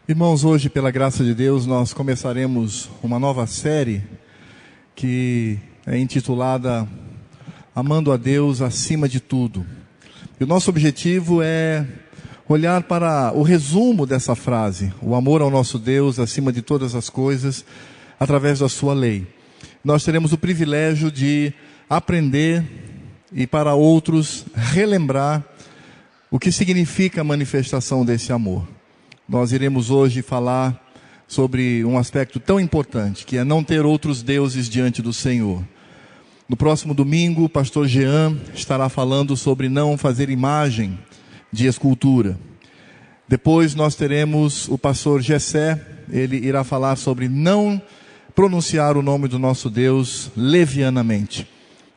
Irmãos, hoje, pela graça de Deus, nós começaremos uma nova série que é intitulada Amando a Deus acima de tudo. E o nosso objetivo é olhar para o resumo dessa frase, o amor ao nosso Deus acima de todas as coisas, através da sua lei. Nós teremos o privilégio de aprender e para outros relembrar o que significa a manifestação desse amor. Nós iremos hoje falar sobre um aspecto tão importante, que é não ter outros deuses diante do Senhor. No próximo domingo, o pastor Jean estará falando sobre não fazer imagem de escultura. Depois nós teremos o pastor Gessé, ele irá falar sobre não pronunciar o nome do nosso Deus levianamente.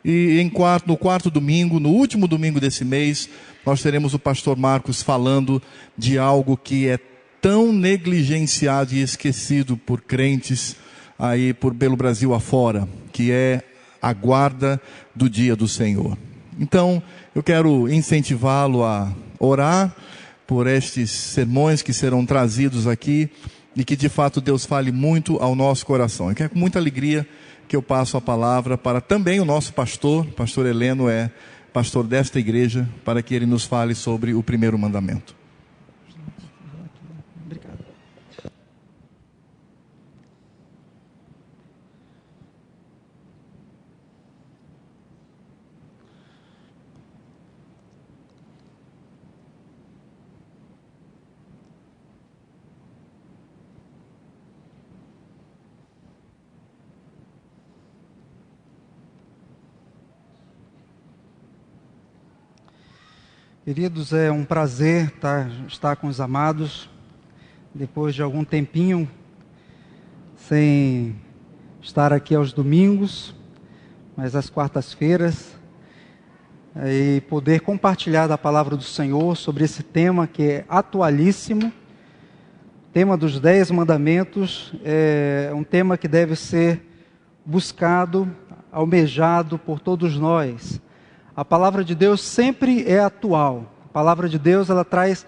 E no quarto domingo, no último domingo desse mês, nós teremos o pastor Marcos falando de algo que é tão negligenciado e esquecido por crentes aí pelo Brasil afora, que é a guarda do dia do Senhor. Então, eu quero incentivá-lo a orar por estes sermões que serão trazidos aqui e que de fato Deus fale muito ao nosso coração. E é com muita alegria que eu passo a palavra para também o nosso pastor Heleno é pastor desta igreja, para que ele nos fale sobre o primeiro mandamento. Queridos, é um prazer estar com os amados, depois de algum tempinho, sem estar aqui aos domingos, mas às quartas-feiras, e poder compartilhar da palavra do Senhor sobre esse tema que é atualíssimo. O tema dos 10 mandamentos é um tema que deve ser buscado, almejado por todos nós. A palavra de Deus sempre é atual. A palavra de Deus, ela traz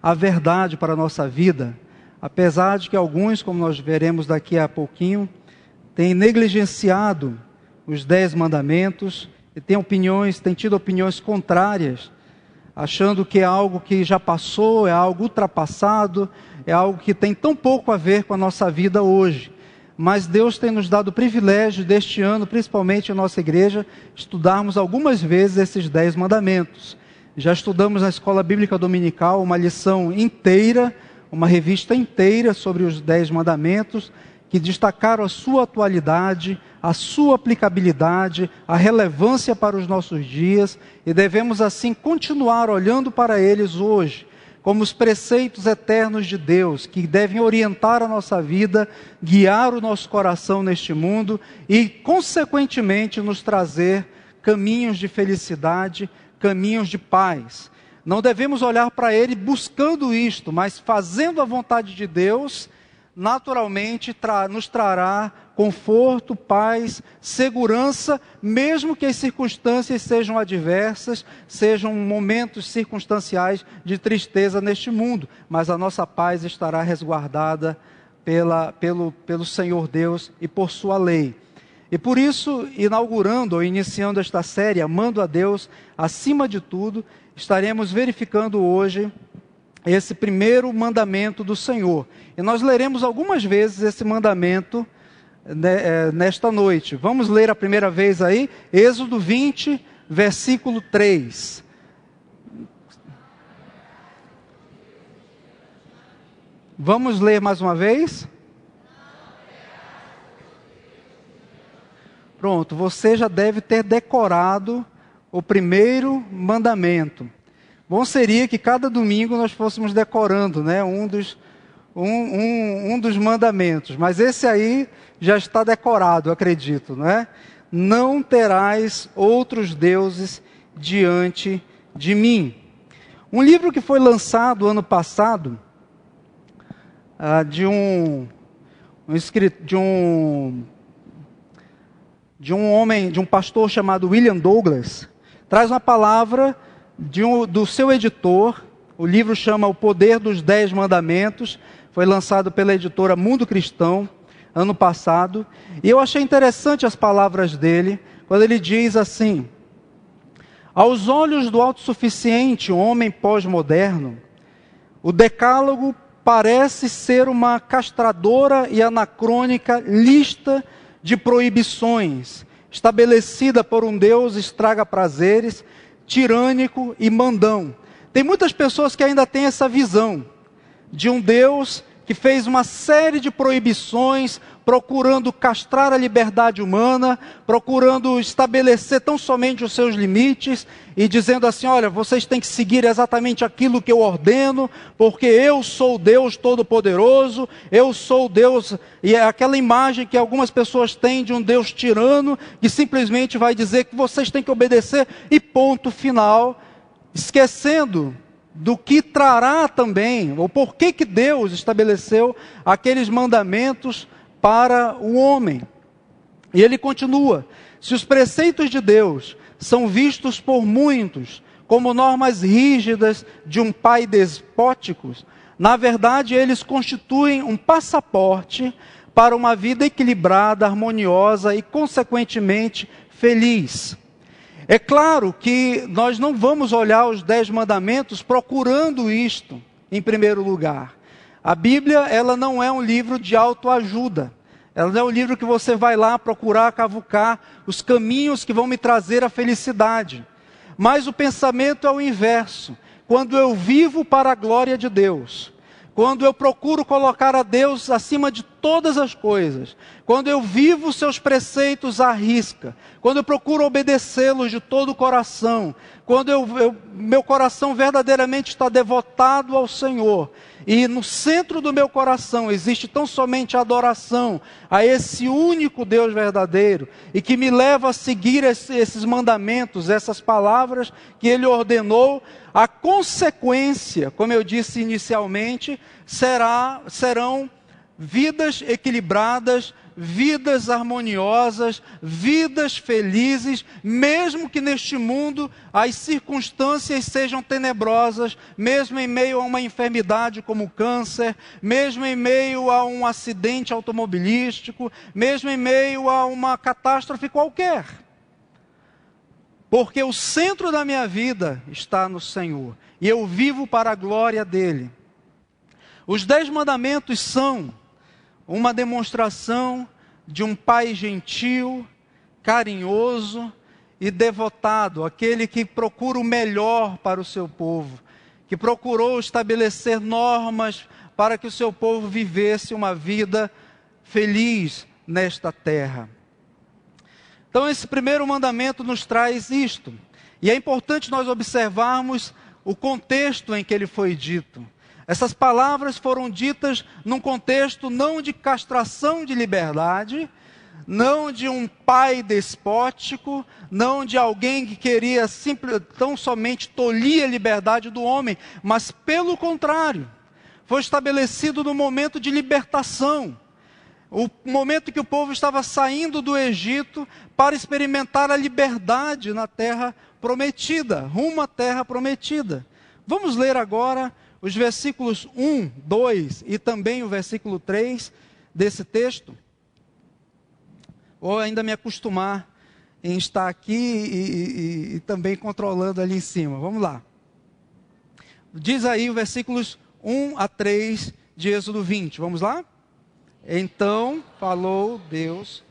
a verdade para a nossa vida. Apesar de que alguns, como nós veremos daqui a pouquinho, têm negligenciado os 10 mandamentos e têm tido opiniões contrárias, achando que é algo que já passou, é algo ultrapassado, é algo que tem tão pouco a ver com a nossa vida hoje. Mas Deus tem nos dado o privilégio deste ano, principalmente em nossa igreja, estudarmos algumas vezes esses 10 mandamentos. Já estudamos na Escola Bíblica Dominical uma lição inteira, uma revista inteira sobre os 10 mandamentos, que destacaram a sua atualidade, a sua aplicabilidade, a relevância para os nossos dias, e devemos assim continuar olhando para eles hoje, como os preceitos eternos de Deus, que devem orientar a nossa vida, guiar o nosso coração neste mundo e, consequentemente, nos trazer caminhos de felicidade, caminhos de paz. Não devemos olhar para ele buscando isto, mas fazendo a vontade de Deus, naturalmente nos trará conforto, paz, segurança, mesmo que as circunstâncias sejam adversas, sejam momentos circunstanciais de tristeza neste mundo, mas a nossa paz estará resguardada pelo Senhor Deus e por sua lei. E por isso, inaugurando ou iniciando esta série, Amando a Deus acima de tudo, estaremos verificando hoje esse primeiro mandamento do Senhor. E nós leremos algumas vezes esse mandamento nesta noite. Vamos ler a primeira vez aí, Êxodo 20, versículo 3. Vamos ler mais uma vez? Pronto, você já deve ter decorado o primeiro mandamento. Bom seria que cada domingo nós fôssemos decorando, né, um dos mandamentos, mas esse aí já está decorado, eu acredito, não é? Não terás outros deuses diante de mim. Um livro que foi lançado ano passado, de um pastor chamado William Douglas, traz uma palavra do seu editor, O livro chama O Poder dos 10 Mandamentos. Foi lançado pela editora Mundo Cristão, ano passado. E eu achei interessante as palavras dele, quando ele diz assim: aos olhos do autossuficiente homem pós-moderno, o Decálogo parece ser uma castradora e anacrônica lista de proibições, estabelecida por um Deus estraga-prazeres, tirânico e mandão. Tem muitas pessoas que ainda têm essa visão de um Deus que fez uma série de proibições, procurando castrar a liberdade humana, procurando estabelecer tão somente os seus limites e dizendo assim: olha, vocês têm que seguir exatamente aquilo que eu ordeno, porque eu sou Deus Todo-Poderoso, eu sou Deus. E é aquela imagem que algumas pessoas têm de um Deus tirano, que simplesmente vai dizer que vocês têm que obedecer e ponto final, esquecendo do que trará também, ou por que Deus estabeleceu aqueles mandamentos para o homem. E ele continua: se os preceitos de Deus são vistos por muitos como normas rígidas de um pai despótico, na verdade eles constituem um passaporte para uma vida equilibrada, harmoniosa e consequentemente feliz. É claro que nós não vamos olhar os 10 mandamentos procurando isto em primeiro lugar. A Bíblia, ela não é um livro de autoajuda. Ela não é um livro que você vai lá procurar cavucar os caminhos que vão me trazer a felicidade. Mas o pensamento é o inverso. Quando eu vivo para a glória de Deus, quando eu procuro colocar a Deus acima de todas as coisas, quando eu vivo os seus preceitos à risca, quando eu procuro obedecê-los de todo o coração, quando meu coração verdadeiramente está devotado ao Senhor, e no centro do meu coração existe tão somente a adoração a esse único Deus verdadeiro, e que me leva a seguir esses mandamentos, essas palavras que Ele ordenou, a consequência, como eu disse inicialmente, serão vidas equilibradas, vidas harmoniosas, vidas felizes, mesmo que neste mundo as circunstâncias sejam tenebrosas, mesmo em meio a uma enfermidade como o câncer, mesmo em meio a um acidente automobilístico, mesmo em meio a uma catástrofe qualquer. Porque o centro da minha vida está no Senhor, e eu vivo para a glória dEle. Os 10 mandamentos são uma demonstração de um pai gentil, carinhoso e devotado, aquele que procura o melhor para o seu povo, que procurou estabelecer normas para que o seu povo vivesse uma vida feliz nesta terra. Então esse primeiro mandamento nos traz isto, e é importante nós observarmos o contexto em que ele foi dito. Essas palavras foram ditas num contexto não de castração de liberdade, não de um pai despótico, não de alguém que queria tão somente tolir a liberdade do homem, mas pelo contrário, foi estabelecido no momento de libertação, o momento que o povo estava saindo do Egito para experimentar a liberdade na terra prometida, rumo à terra prometida. Vamos ler agora os versículos 1, 2 e também o versículo 3 desse texto. Ou ainda me acostumar em estar aqui e também controlando ali em cima. Vamos lá. Diz aí os versículos 1 a 3 de Êxodo 20. Vamos lá? Então falou Deus.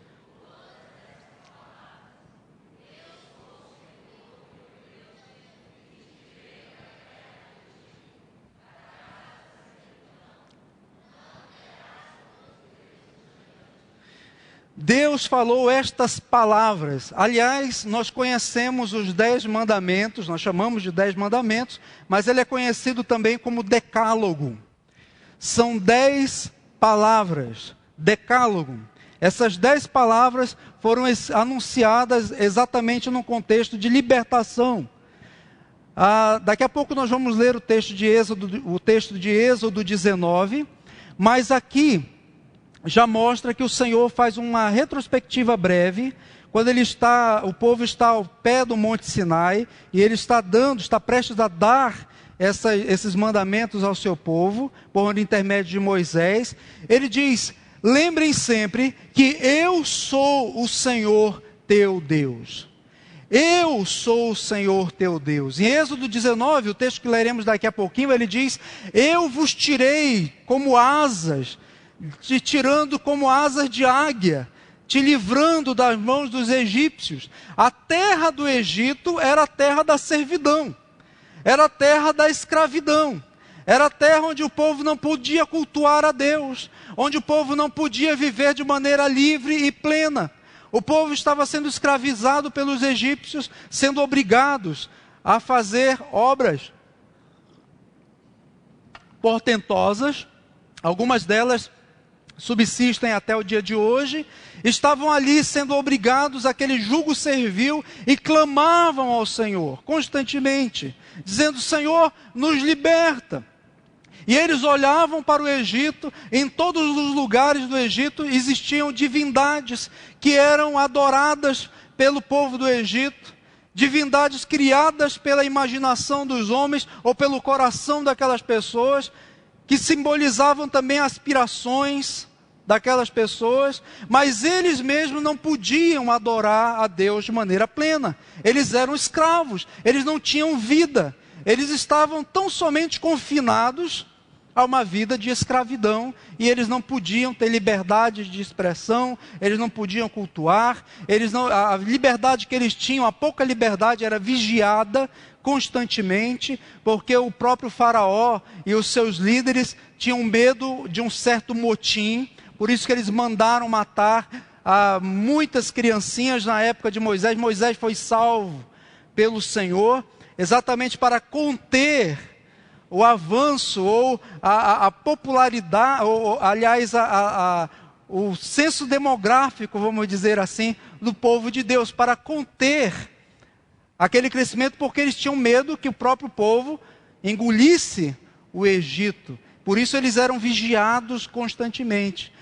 Deus falou estas palavras. Aliás, nós conhecemos os 10 mandamentos, nós chamamos de 10 mandamentos, mas ele é conhecido também como Decálogo. São 10 palavras, Decálogo. Essas 10 palavras foram anunciadas exatamente no contexto de libertação. Daqui a pouco nós vamos ler o texto de Êxodo 19, mas aqui já mostra que o Senhor faz uma retrospectiva breve, quando o povo está ao pé do Monte Sinai, e ele está prestes a dar esses mandamentos ao seu povo, por intermédio de Moisés, ele diz: lembrem sempre que eu sou o Senhor teu Deus. Eu sou o Senhor teu Deus. Em Êxodo 19, o texto que leremos daqui a pouquinho, ele diz: eu vos tirei como asas, te tirando como asas de águia, te livrando das mãos dos egípcios. A terra do Egito era a terra da servidão, era a terra da escravidão, era a terra onde o povo não podia cultuar a Deus, onde o povo não podia viver de maneira livre e plena. O povo estava sendo escravizado pelos egípcios, sendo obrigados a fazer obras portentosas. Algumas delas subsistem até o dia de hoje. Estavam ali sendo obrigados àquele jugo servil e clamavam ao Senhor constantemente, dizendo: Senhor, nos liberta. E eles olhavam para o Egito. Em todos os lugares do Egito existiam divindades que eram adoradas pelo povo do Egito, divindades criadas pela imaginação dos homens ou pelo coração daquelas pessoas, que simbolizavam também aspirações daquelas pessoas, mas eles mesmos não podiam adorar a Deus de maneira plena. Eles eram escravos, eles não tinham vida, eles estavam tão somente confinados a uma vida de escravidão, e eles não podiam ter liberdade de expressão, eles não podiam cultuar, a liberdade que eles tinham, a pouca liberdade, era vigiada constantemente, porque o próprio faraó e os seus líderes tinham medo de um certo motim. Por isso que eles mandaram matar muitas criancinhas na época de Moisés. Moisés foi salvo pelo Senhor, exatamente para conter o avanço ou a popularidade, ou aliás, o censo demográfico, vamos dizer assim, do povo de Deus, para conter aquele crescimento, porque eles tinham medo que o próprio povo engolisse o Egito. Por isso eles eram vigiados constantemente.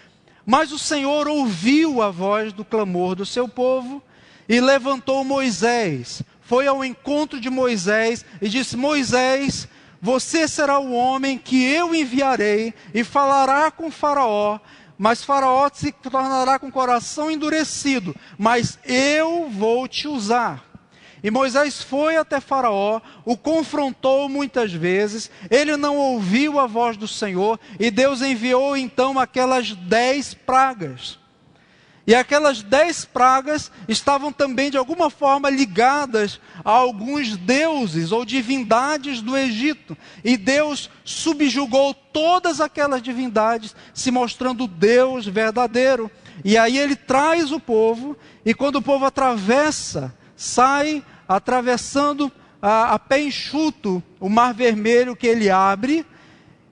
Mas o Senhor ouviu a voz do clamor do seu povo e levantou Moisés. Foi ao encontro de Moisés e disse: Moisés, você será o homem que eu enviarei e falará com Faraó, mas Faraó se tornará com o coração endurecido, mas eu vou te usar. E Moisés foi até Faraó, o confrontou muitas vezes, ele não ouviu a voz do Senhor, e Deus enviou então aquelas 10 pragas. E aquelas 10 pragas estavam também de alguma forma ligadas a alguns deuses ou divindades do Egito. E Deus subjugou todas aquelas divindades, se mostrando Deus verdadeiro. E aí ele traz o povo, e quando o povo atravessa, sai atravessando a pé enxuto o Mar Vermelho que ele abre,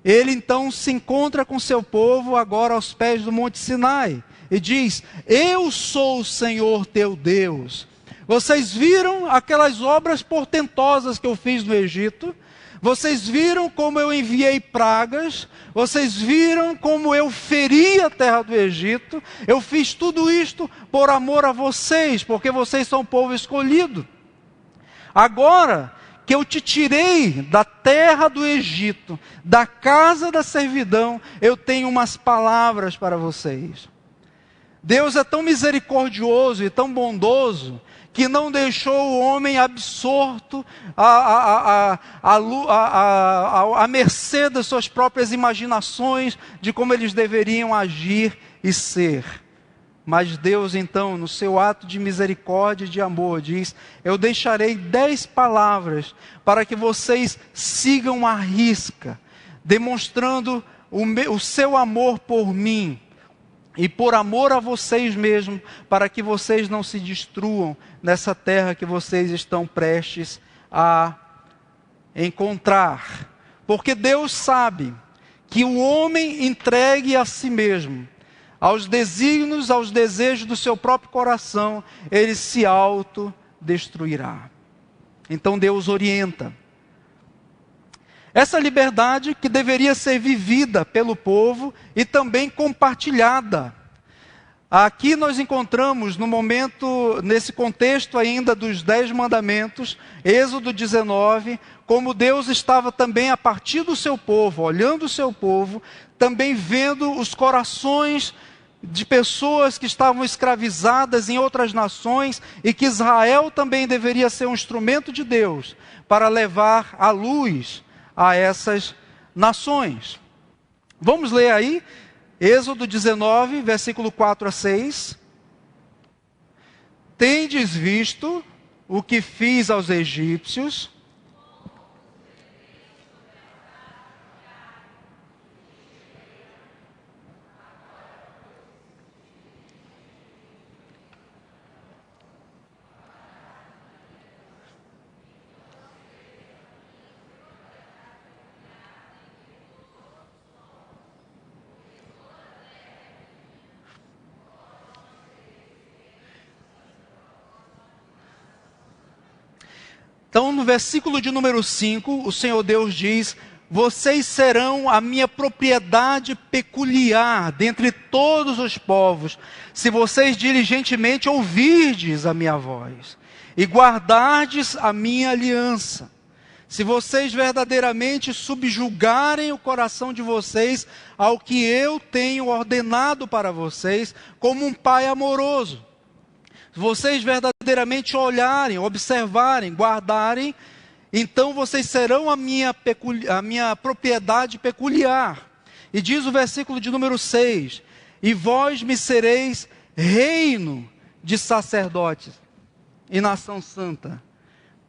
ele então se encontra com seu povo agora aos pés do Monte Sinai. E diz: eu sou o Senhor teu Deus. Vocês viram aquelas obras portentosas que eu fiz no Egito? Vocês viram como eu enviei pragas? Vocês viram como eu feri a terra do Egito? Eu fiz tudo isto por amor a vocês, porque vocês são povo escolhido. Agora que eu te tirei da terra do Egito, da casa da servidão, eu tenho umas palavras para vocês. Deus é tão misericordioso e tão bondoso que não deixou o homem absorto à mercê das suas próprias imaginações de como eles deveriam agir e ser. Mas Deus então, no seu ato de misericórdia e de amor, diz: eu deixarei 10 palavras para que vocês sigam à risca, demonstrando o seu amor por mim. E por amor a vocês mesmos, para que vocês não se destruam nessa terra que vocês estão prestes a encontrar. Porque Deus sabe que o homem entregue a si mesmo, aos desígnios, aos desejos do seu próprio coração, ele se autodestruirá. Então Deus orienta. Essa liberdade que deveria ser vivida pelo povo e também compartilhada. Aqui nós encontramos nesse contexto ainda dos 10 mandamentos, Êxodo 19, como Deus estava também a partir do seu povo, olhando o seu povo, também vendo os corações de pessoas que estavam escravizadas em outras nações e que Israel também deveria ser um instrumento de Deus para levar a luz a essas nações. Vamos ler aí, Êxodo 19, versículo 4 a 6. Tendes visto o que fiz aos egípcios, Então, no versículo de número 5, o Senhor Deus diz: vocês serão a minha propriedade peculiar dentre todos os povos, se vocês diligentemente ouvirdes a minha voz e guardardes a minha aliança. Se vocês verdadeiramente subjugarem o coração de vocês ao que eu tenho ordenado para vocês, como um pai amoroso. Se vocês verdadeiramente olharem, observarem, guardarem, então vocês serão a minha propriedade peculiar. E diz o versículo de número 6, e vós me sereis reino de sacerdotes e nação santa.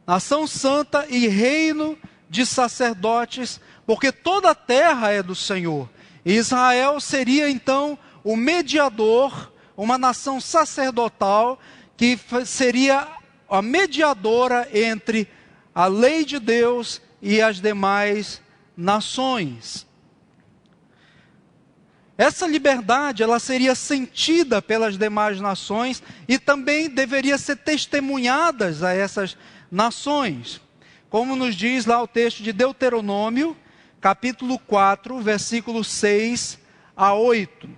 Nação santa e reino de sacerdotes, porque toda a terra é do Senhor. E Israel seria então o mediador, uma nação sacerdotal, que seria a mediadora entre a lei de Deus e as demais nações. Essa liberdade, ela seria sentida pelas demais nações e também deveria ser testemunhada a essas nações. Como nos diz lá o texto de Deuteronômio, capítulo 4, versículos 6 a 8.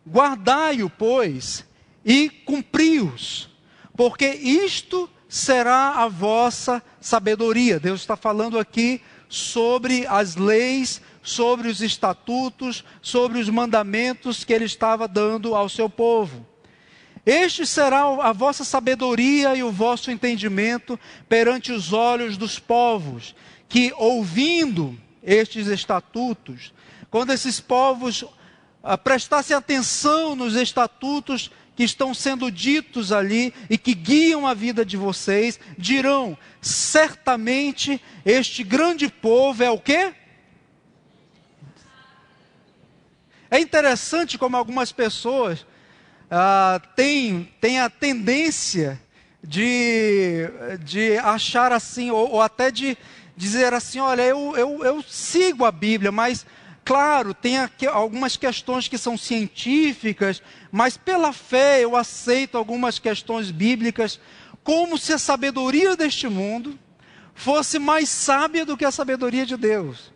Guardai-o, pois, e cumpri-os, porque isto será a vossa sabedoria. Deus está falando aqui sobre as leis, sobre os estatutos, sobre os mandamentos que Ele estava dando ao seu povo. Este será a vossa sabedoria e o vosso entendimento perante os olhos dos povos, que ouvindo estes estatutos, quando esses povos prestassem atenção nos estatutos que estão sendo ditos ali e que guiam a vida de vocês, dirão: certamente este grande povo é o quê? É interessante como algumas pessoas têm a tendência de achar assim, ou até de dizer assim: olha, eu sigo a Bíblia, mas claro, tem aqui algumas questões que são científicas, mas pela fé eu aceito algumas questões bíblicas, como se a sabedoria deste mundo fosse mais sábia do que a sabedoria de Deus.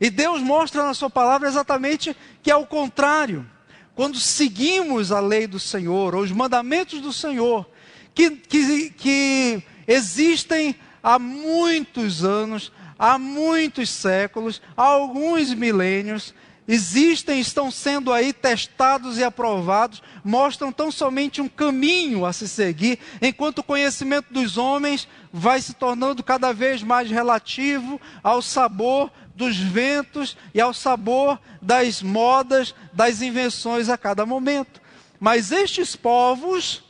E Deus mostra na sua palavra exatamente que é o contrário. Quando seguimos a lei do Senhor, ou os mandamentos do Senhor, que existem há muitos anos, há muitos séculos, há alguns milênios, estão sendo aí testados e aprovados, mostram tão somente um caminho a se seguir, enquanto o conhecimento dos homens vai se tornando cada vez mais relativo ao sabor dos ventos e ao sabor das modas, das invenções a cada momento. Mas estes povos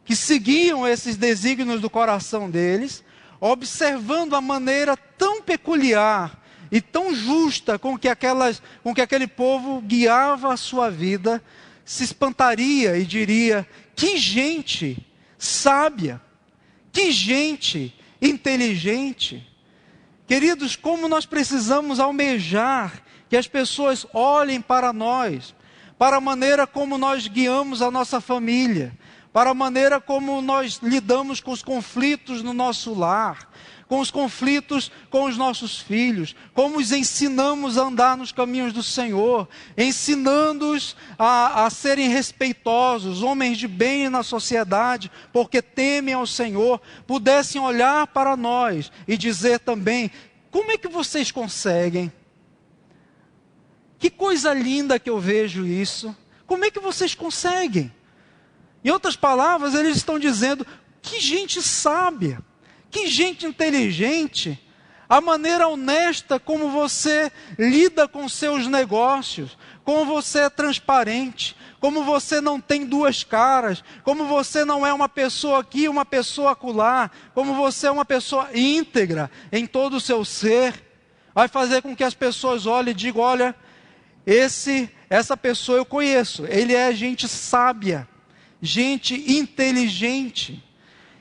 que seguiam esses desígnios do coração deles, observando a maneira tão peculiar e tão justa com que aquele povo guiava a sua vida, se espantaria e diria: que gente sábia, que gente inteligente. Queridos, como nós precisamos almejar que as pessoas olhem para nós, para a maneira como nós guiamos a nossa família, para a maneira como nós lidamos com os conflitos no nosso lar, com os conflitos com os nossos filhos, como os ensinamos a andar nos caminhos do Senhor, ensinando-os a serem respeitosos, homens de bem na sociedade, porque temem ao Senhor, pudessem olhar para nós e dizer também: como é que vocês conseguem? Que coisa linda que eu vejo isso. Como é que vocês conseguem? Em outras palavras, eles estão dizendo: que gente sábia, que gente inteligente, a maneira honesta como você lida com seus negócios, como você é transparente, como você não tem duas caras, como você não é uma pessoa aqui, uma pessoa acolá, como você é uma pessoa íntegra em todo o seu ser, vai fazer com que as pessoas olhem e digam: olha, essa pessoa eu conheço, ele é gente sábia, gente inteligente.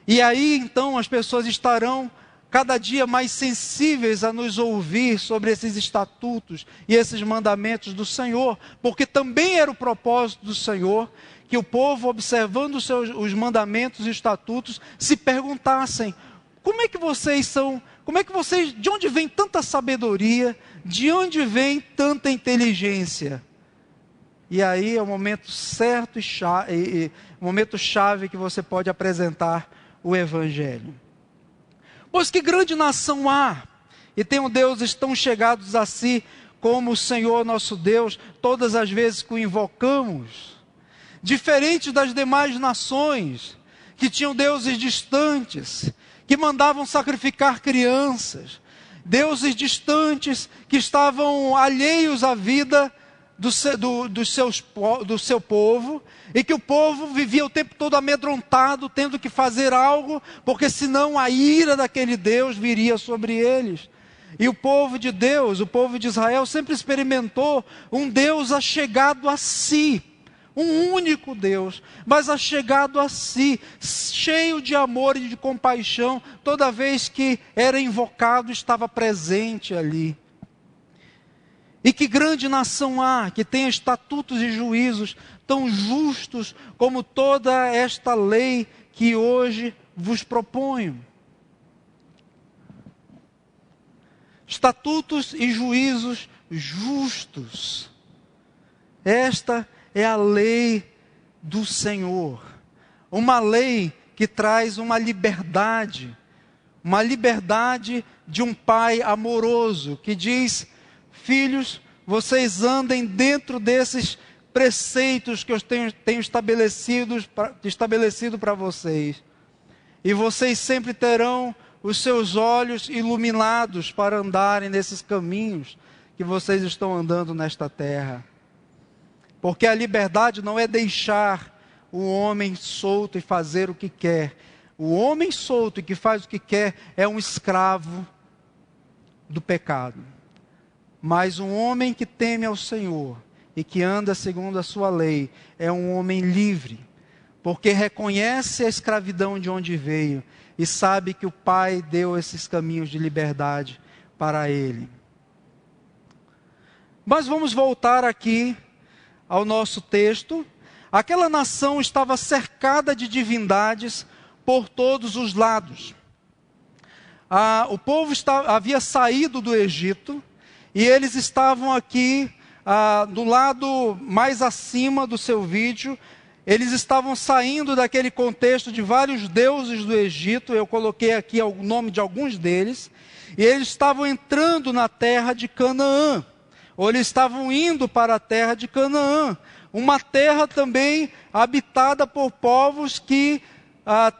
E aí então as pessoas estarão cada dia mais sensíveis a nos ouvir sobre esses estatutos e esses mandamentos do Senhor, porque também era o propósito do Senhor que o povo, observando os mandamentos e estatutos, se perguntassem: como é que vocês são, de onde vem tanta sabedoria, de onde vem tanta inteligência? E aí é o momento certo e o momento chave que você pode apresentar o Evangelho. Pois que grande nação há, e tem deuses tão chegados a si como o Senhor nosso Deus, todas as vezes que o invocamos, diferente das demais nações, que tinham deuses distantes, que mandavam sacrificar crianças, deuses distantes que estavam alheios à vida do seu povo, e que o povo vivia o tempo todo amedrontado, tendo que fazer algo, porque senão a ira daquele Deus viria sobre eles. E o povo de Deus, o povo de Israel, sempre experimentou um Deus achegado a si, um único Deus, mas achegado a si, cheio de amor e de compaixão, toda vez que era invocado, estava presente ali. E que grande nação há, que tenha estatutos e juízos tão justos como toda esta lei que hoje vos proponho. Estatutos e juízos justos. Esta é a lei do Senhor. Uma lei que traz uma liberdade de um pai amoroso, que diz: filhos, vocês andem dentro desses preceitos que eu tenho estabelecido para vocês. E vocês sempre terão os seus olhos iluminados para andarem nesses caminhos que vocês estão andando nesta terra. Porque a liberdade não é deixar o homem solto e fazer o que quer. O homem solto e que faz o que quer é um escravo do pecado. Mas um homem que teme ao Senhor e que anda segundo a sua lei é um homem livre, porque reconhece a escravidão de onde veio e sabe que o Pai deu esses caminhos de liberdade para ele. Mas vamos voltar aqui ao nosso texto. Aquela nação estava cercada de divindades por todos os lados. O povo havia saído do Egito, e eles estavam aqui, do lado mais acima do seu vídeo. Eles estavam saindo daquele contexto de vários deuses do Egito. Eu coloquei aqui o nome de alguns deles. E eles estavam entrando na terra de Canaã. Ou eles estavam indo para a terra de Canaã. Uma terra também habitada por povos que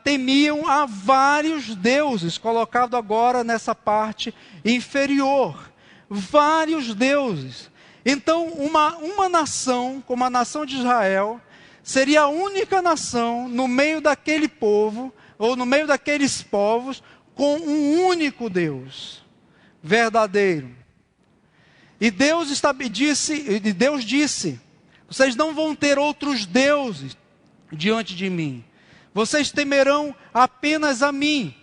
temiam a vários deuses. Colocado agora nessa parte inferior. Vários deuses. Então uma nação, como a nação de Israel, seria a única nação no meio daquele povo, ou no meio daqueles povos, com um único Deus, verdadeiro. E Deus disse: vocês não vão ter outros deuses diante de mim. Vocês temerão apenas a mim,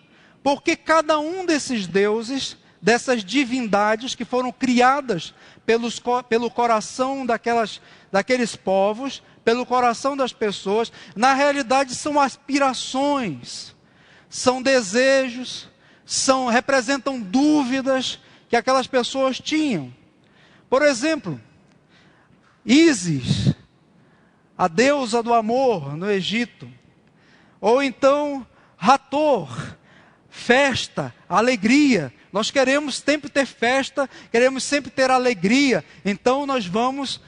porque cada um desses deuses, dessas divindades que foram criadas pelo coração daqueles povos, pelo coração das pessoas, na realidade são aspirações, são desejos, representam dúvidas que aquelas pessoas tinham. Por exemplo, Ísis, a deusa do amor no Egito, ou então Hathor, festa, alegria. Nós queremos sempre ter festa, queremos sempre ter alegria, então nós vamos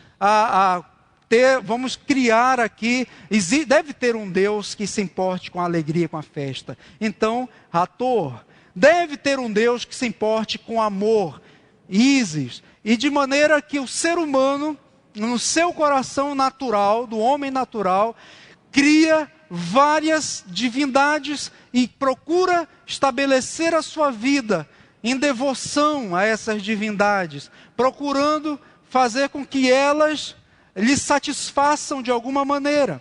vamos criar aqui, deve ter um Deus que se importe com a alegria, com a festa. Então, Hathor, deve ter um Deus que se importe com amor, Ísis, e de maneira que o ser humano, no seu coração natural, do homem natural, cria várias divindades e procura estabelecer a sua vida em devoção a essas divindades, procurando fazer com que elas lhe satisfaçam de alguma maneira.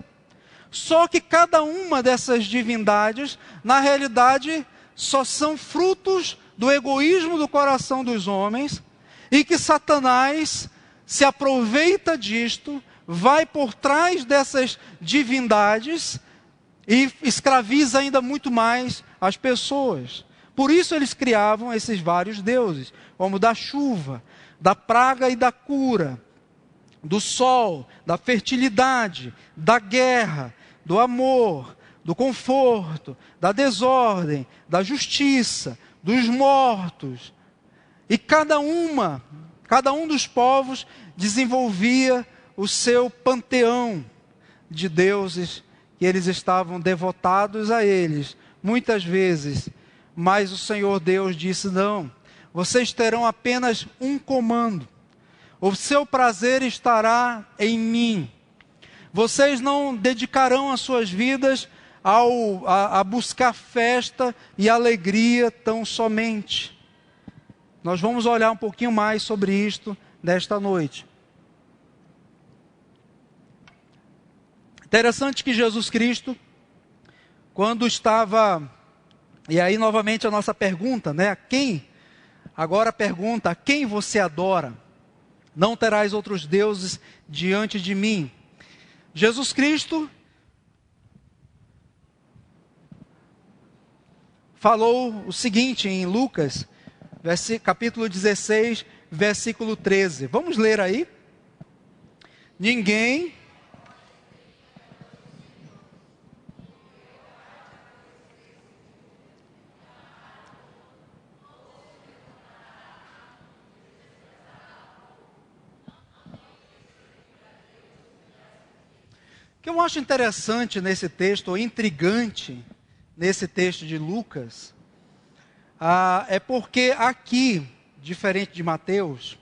Só que cada uma dessas divindades, na realidade, só são frutos do egoísmo do coração dos homens, e que Satanás se aproveita disto, vai por trás dessas divindades e escraviza ainda muito mais as pessoas. Por isso eles criavam esses vários deuses, como da chuva, da praga e da cura, do sol, da fertilidade, da guerra, do amor, do conforto, da desordem, da justiça, dos mortos. E cada um dos povos desenvolvia o seu panteão de deuses que eles estavam devotados a eles, muitas vezes. Mas o Senhor Deus disse: não, vocês terão apenas um comando. O seu prazer estará em mim. Vocês não dedicarão as suas vidas a buscar festa e alegria tão somente. Nós vamos olhar um pouquinho mais sobre isto nesta noite. Interessante que Jesus Cristo, quando estava... E aí novamente a nossa pergunta, né? Agora a pergunta: a quem você adora? Não terás outros deuses diante de mim. Jesus Cristo falou o seguinte em Lucas, capítulo 16, versículo 13. Vamos ler aí? Ninguém... O que eu acho interessante nesse texto, ou intrigante nesse texto de Lucas, é porque aqui, diferente de Mateus,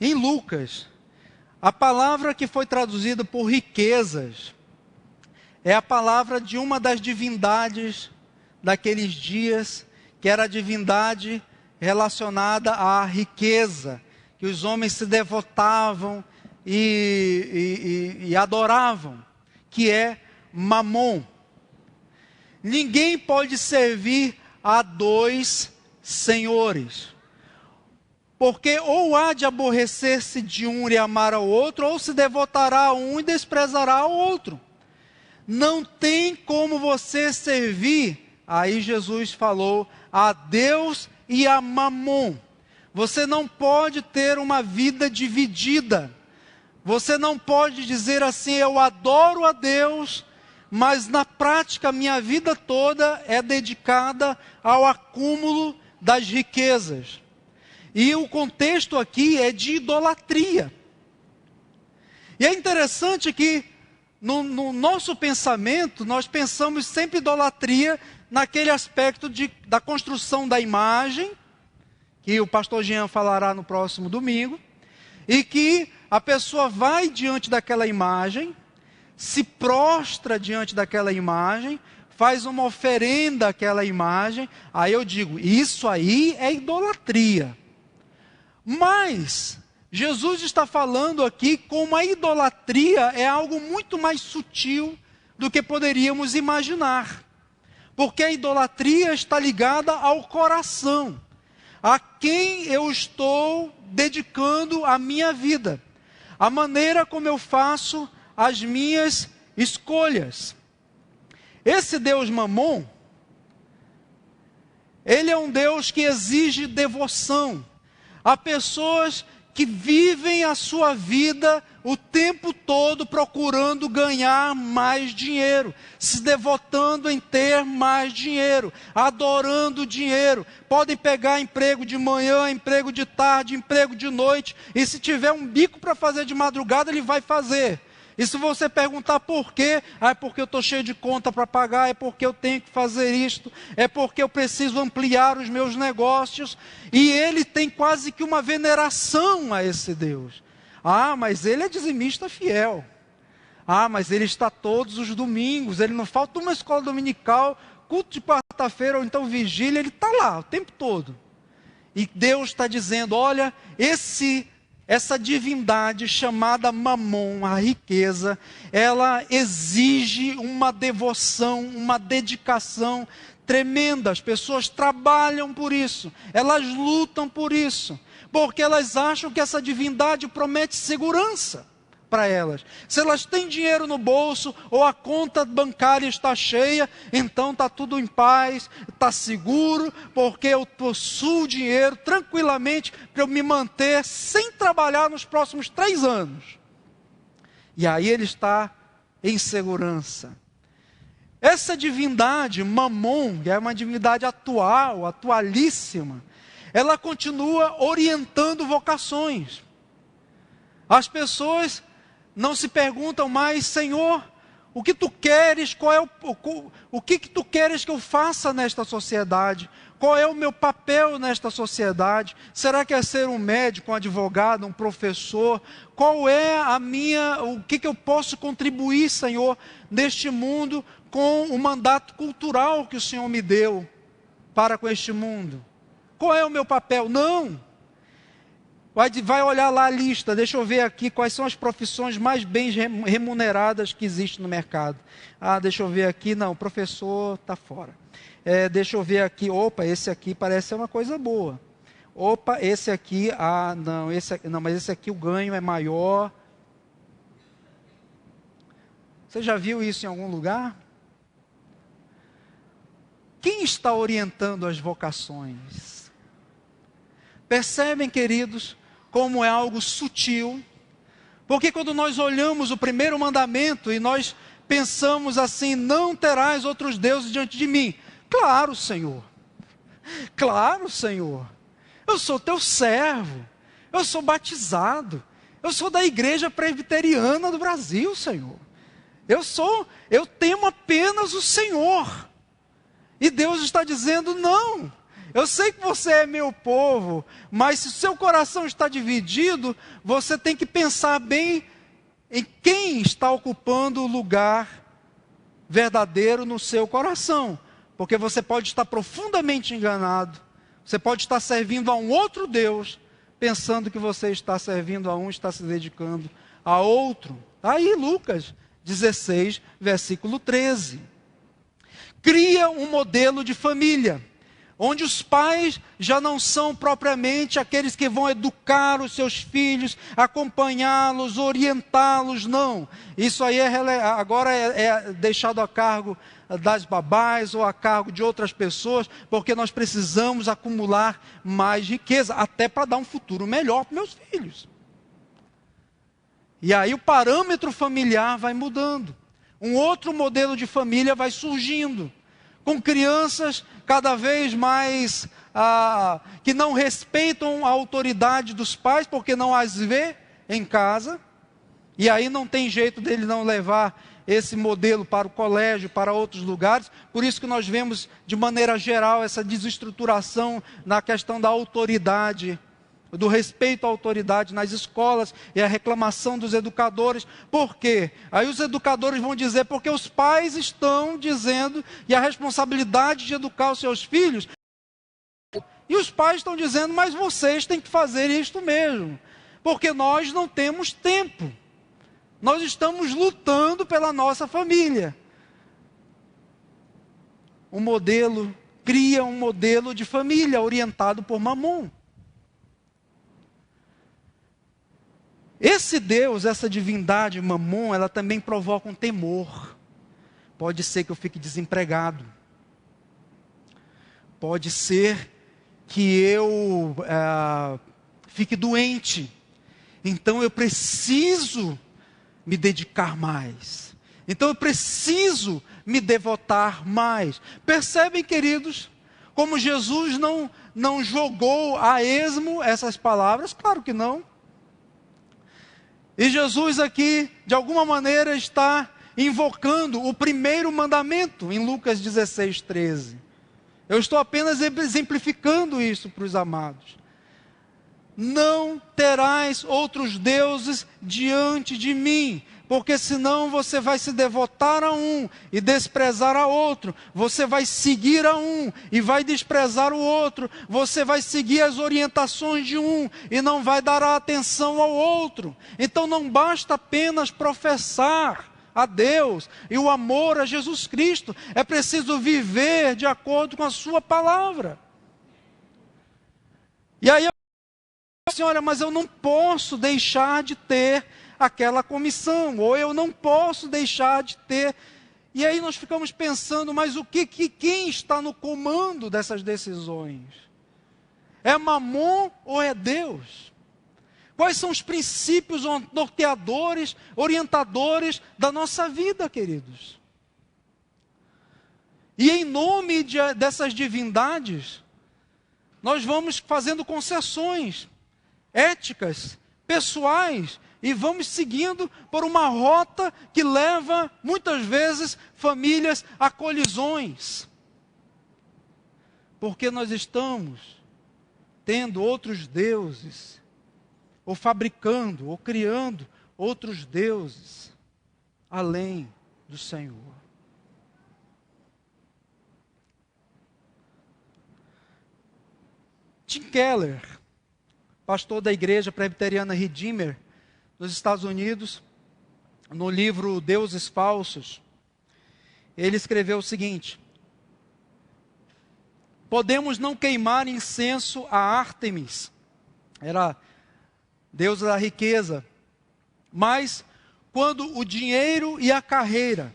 em Lucas, a palavra que foi traduzida por riquezas é a palavra de uma das divindades daqueles dias, que era a divindade relacionada à riqueza, que os homens se devotavam e adoravam, que é Mamon. Ninguém pode servir a dois senhores, porque ou há de aborrecer-se de um e amar ao outro, ou se devotará a um e desprezará ao outro. Não tem como você servir, aí Jesus falou, a Deus e a Mamon. Você não pode ter uma vida dividida. Você não pode dizer assim: eu adoro a Deus, mas na prática minha vida toda é dedicada ao acúmulo das riquezas. E o contexto aqui é de idolatria. E é interessante que no nosso pensamento, nós pensamos sempre idolatria naquele aspecto da construção da imagem, que o pastor Jean falará no próximo domingo, e que a pessoa vai diante daquela imagem, se prostra diante daquela imagem, faz uma oferenda àquela imagem. Aí eu digo, isso aí é idolatria. Mas Jesus está falando aqui como a idolatria é algo muito mais sutil do que poderíamos imaginar. Porque a idolatria está ligada ao coração, a quem eu estou dedicando a minha vida. A maneira como eu faço as minhas escolhas. Esse Deus Mamon, ele é um Deus que exige devoção. Há pessoas que vivem a sua vida o tempo todo procurando ganhar mais dinheiro, se devotando em ter mais dinheiro, adorando o dinheiro. Podem pegar emprego de manhã, emprego de tarde, emprego de noite, e se tiver um bico para fazer de madrugada, ele vai fazer. E se você perguntar por quê, é porque eu estou cheio de conta para pagar, é porque eu tenho que fazer isto, é porque eu preciso ampliar os meus negócios. E ele tem quase que uma veneração a esse Deus. Ah, mas ele é dizimista fiel. Ah, mas ele está todos os domingos, ele não falta uma escola dominical, culto de quarta-feira ou então vigília, ele está lá o tempo todo. E Deus está dizendo, olha, essa divindade chamada Mamon, a riqueza, ela exige uma devoção, uma dedicação tremenda. As pessoas trabalham por isso, elas lutam por isso, porque elas acham que essa divindade promete segurança para elas. Se elas têm dinheiro no bolso ou a conta bancária está cheia, então está tudo em paz, está seguro, porque eu possuo dinheiro tranquilamente para eu me manter sem trabalhar nos próximos 3 anos. E aí ele está em segurança. Essa divindade, Mamon, que é uma divindade atual, atualíssima, ela continua orientando vocações. As pessoas não se perguntam mais, Senhor, o que tu queres, o que tu queres que eu faça nesta sociedade? Qual é o meu papel nesta sociedade? Será que é ser um médico, um advogado, um professor? Qual é o que eu posso contribuir, Senhor, neste mundo com o mandato cultural que o Senhor me deu para com este mundo? Qual é o meu papel? Não. Vai olhar lá a lista, deixa eu ver aqui quais são as profissões mais bem remuneradas que existem no mercado. Ah, deixa eu ver aqui, não, professor está fora. Deixa eu ver aqui, opa, esse aqui parece ser uma coisa boa. Opa, esse aqui, não, mas esse aqui o ganho é maior. Você já viu isso em algum lugar? Quem está orientando as vocações? Percebem, queridos, como é algo sutil? Porque quando nós olhamos o primeiro mandamento e nós pensamos assim, não terás outros deuses diante de mim. Claro, Senhor. Claro, Senhor. Eu sou teu servo. Eu sou batizado. Eu sou da igreja presbiteriana do Brasil, Senhor. Eu temo apenas o Senhor. E Deus está dizendo, não. Eu sei que você é meu povo, mas se o seu coração está dividido, você tem que pensar bem em quem está ocupando o lugar verdadeiro no seu coração. Porque você pode estar profundamente enganado, você pode estar servindo a um outro Deus, pensando que você está servindo a um, está se dedicando a outro. Aí Lucas 16, versículo 13. Cria um modelo de família, onde os pais já não são propriamente aqueles que vão educar os seus filhos, acompanhá-los, orientá-los, não. Isso aí agora é deixado a cargo das babás ou a cargo de outras pessoas, porque nós precisamos acumular mais riqueza, até para dar um futuro melhor para meus filhos. E aí o parâmetro familiar vai mudando. Um outro modelo de família vai surgindo, com crianças cada vez mais que não respeitam a autoridade dos pais, porque não as vê em casa, e aí não tem jeito dele não levar esse modelo para o colégio, para outros lugares. Por isso que nós vemos, de maneira geral, essa desestruturação na questão da autoridade, do respeito à autoridade nas escolas, e a reclamação dos educadores. Por quê? Aí os educadores vão dizer, porque os pais estão dizendo, e a responsabilidade de educar os seus filhos, e os pais estão dizendo, mas vocês têm que fazer isto mesmo, porque nós não temos tempo, nós estamos lutando pela nossa família. Cria um modelo de família orientado por Mamon. Esse Deus, essa divindade, Mamon, ela também provoca um temor. Pode ser que eu fique desempregado. Pode ser que eu fique doente. Então eu preciso me dedicar mais. Então eu preciso me devotar mais. Percebem, queridos, como Jesus não jogou a esmo essas palavras? Claro que não. E Jesus aqui, de alguma maneira, está invocando o primeiro mandamento em Lucas 16, 13. Eu estou apenas exemplificando isso para os amados. Não terás outros deuses diante de mim, porque senão você vai se devotar a um e desprezar a outro. Você vai seguir a um e vai desprezar o outro. Você vai seguir as orientações de um e não vai dar a atenção ao outro. Então não basta apenas professar a Deus e o amor a Jesus Cristo. É preciso viver de acordo com a sua palavra. E aí assim, olha, mas eu não posso deixar de ter aquela comissão, ou eu não posso deixar de ter. E aí nós ficamos pensando, mas quem está no comando dessas decisões? É Mamon ou é Deus? Quais são os princípios norteadores, orientadores da nossa vida, queridos? E em nome dessas divindades, nós vamos fazendo concessões éticas, pessoais, e vamos seguindo por uma rota que leva, muitas vezes, famílias a colisões. Porque nós estamos tendo outros deuses, ou fabricando, ou criando outros deuses, além do Senhor. Tim Keller, pastor da igreja presbiteriana Redeemer, nos Estados Unidos, no livro Deuses Falsos, ele escreveu o seguinte: podemos não queimar incenso a Ártemis, era deusa da riqueza, mas quando o dinheiro e a carreira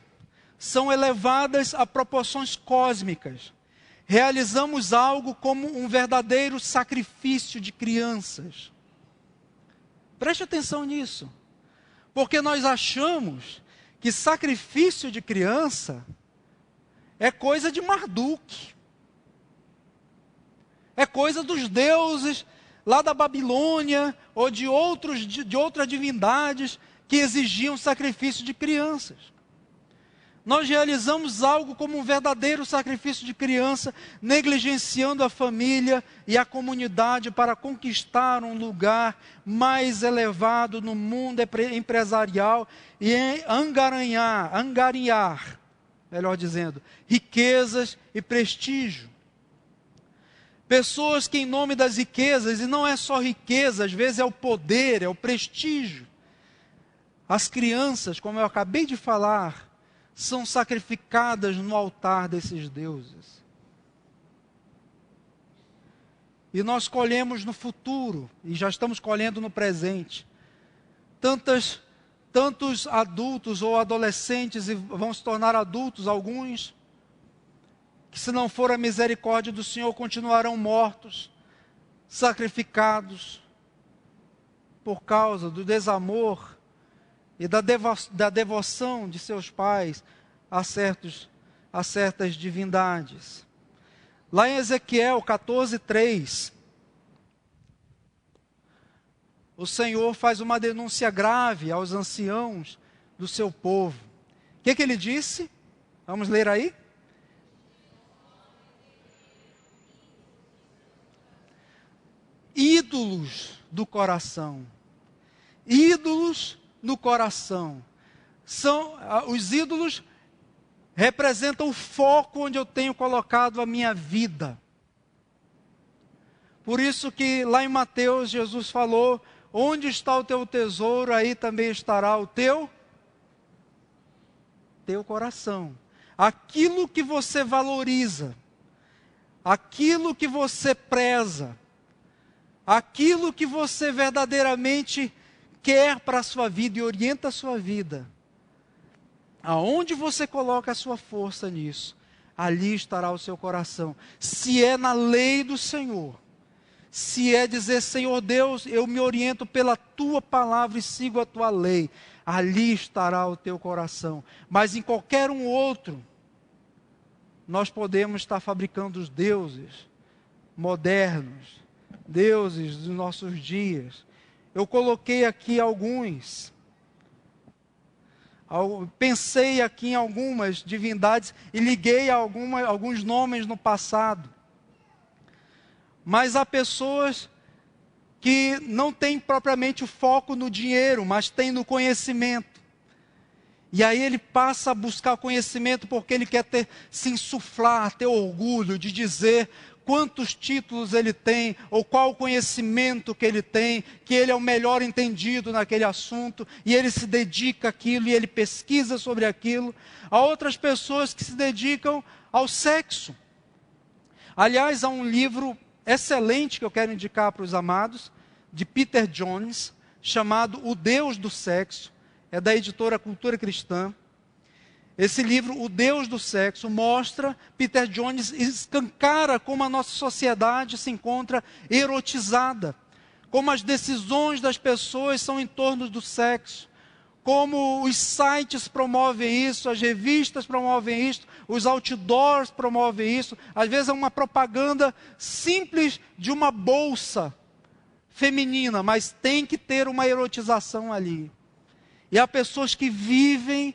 são elevadas a proporções cósmicas, realizamos algo como um verdadeiro sacrifício de crianças. Preste atenção nisso, porque nós achamos que sacrifício de criança é coisa de Marduk, é coisa dos deuses lá da Babilônia ou de outras divindades que exigiam sacrifício de crianças. Nós realizamos algo como um verdadeiro sacrifício de criança, negligenciando a família e a comunidade para conquistar um lugar mais elevado no mundo empresarial e angariar, melhor dizendo, riquezas e prestígio. Pessoas que em nome das riquezas, e não é só riqueza, às vezes é o poder, é o prestígio. As crianças, como eu acabei de falar, são sacrificadas no altar desses deuses. E nós colhemos no futuro, e já estamos colhendo no presente, tantos adultos ou adolescentes, e vão se tornar adultos alguns, que se não for a misericórdia do Senhor, continuarão mortos, sacrificados, por causa do desamor e da devoção de seus pais a certas divindades. Lá em Ezequiel 14:3, o Senhor faz uma denúncia grave aos anciãos do seu povo. O que ele disse? Vamos ler aí? Ídolos do coração. Ídolos no coração. Os ídolos representam o foco onde eu tenho colocado a minha vida. Por isso que lá em Mateus Jesus falou: onde está o teu tesouro, aí também estará o teu coração. Aquilo que você valoriza, aquilo que você preza, aquilo que você verdadeiramente quer para a sua vida e orienta a sua vida, aonde você coloca a sua força nisso, ali estará o seu coração. Se é na lei do Senhor, se é dizer, Senhor Deus, eu me oriento pela tua palavra e sigo a tua lei, ali estará o teu coração. Mas em qualquer um outro, nós podemos estar fabricando os deuses modernos, deuses dos nossos dias. Eu coloquei aqui alguns. Pensei aqui em algumas divindades e liguei alguns nomes no passado. Mas há pessoas que não têm propriamente o foco no dinheiro, mas têm no conhecimento. E aí ele passa a buscar conhecimento porque ele quer se insuflar, ter orgulho de dizer quantos títulos ele tem, ou qual o conhecimento que ele tem, que ele é o melhor entendido naquele assunto, e ele se dedica àquilo, e ele pesquisa sobre aquilo. Há outras pessoas que se dedicam ao sexo. Aliás, há um livro excelente que eu quero indicar para os amados, de Peter Jones, chamado O Deus do Sexo, é da editora Cultura Cristã. Esse livro, O Deus do Sexo, mostra, Peter Jones escancara como a nossa sociedade se encontra erotizada, como as decisões das pessoas são em torno do sexo, como os sites promovem isso, as revistas promovem isso, os outdoors promovem isso. Às vezes é uma propaganda simples de uma bolsa feminina, mas tem que ter uma erotização ali. E há pessoas que vivem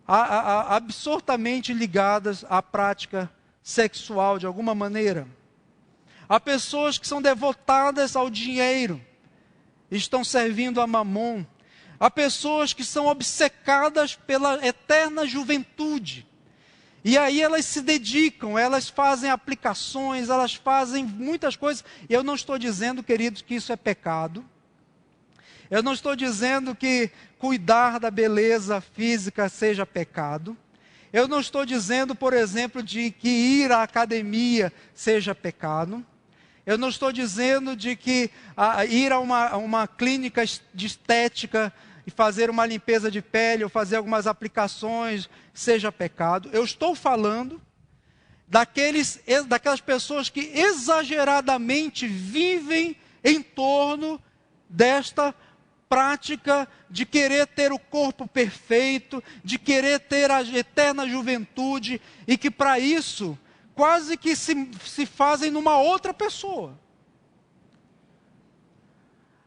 absurdamente ligadas à prática sexual de alguma maneira. Há pessoas que são devotadas ao dinheiro, estão servindo a Mamon. Há pessoas que são obcecadas pela eterna juventude. E aí elas se dedicam, elas fazem aplicações, elas fazem muitas coisas. Eu não estou dizendo, queridos, que isso é pecado. Eu não estou dizendo que cuidar da beleza física seja pecado. Eu não estou dizendo, por exemplo, de que ir à academia seja pecado. Eu não estou dizendo de que ir a uma clínica de estética e fazer uma limpeza de pele ou fazer algumas aplicações seja pecado. Eu estou falando daquelas pessoas que exageradamente vivem em torno desta prática de querer ter o corpo perfeito, de querer ter a eterna juventude, e que para isso quase que se fazem numa outra pessoa.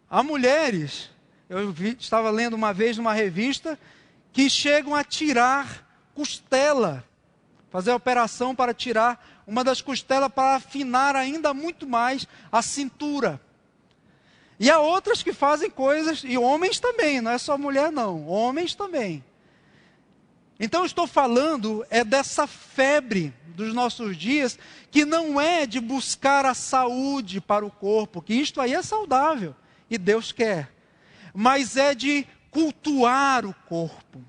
Há mulheres, estava lendo uma vez numa revista, que chegam a tirar costela, fazer a operação para tirar uma das costelas para afinar ainda muito mais a cintura. E há outras que fazem coisas, e homens também, não é só mulher não, homens também. Então eu estou falando dessa febre dos nossos dias, que não é de buscar a saúde para o corpo, que isto aí é saudável, e Deus quer. Mas é de cultuar o corpo,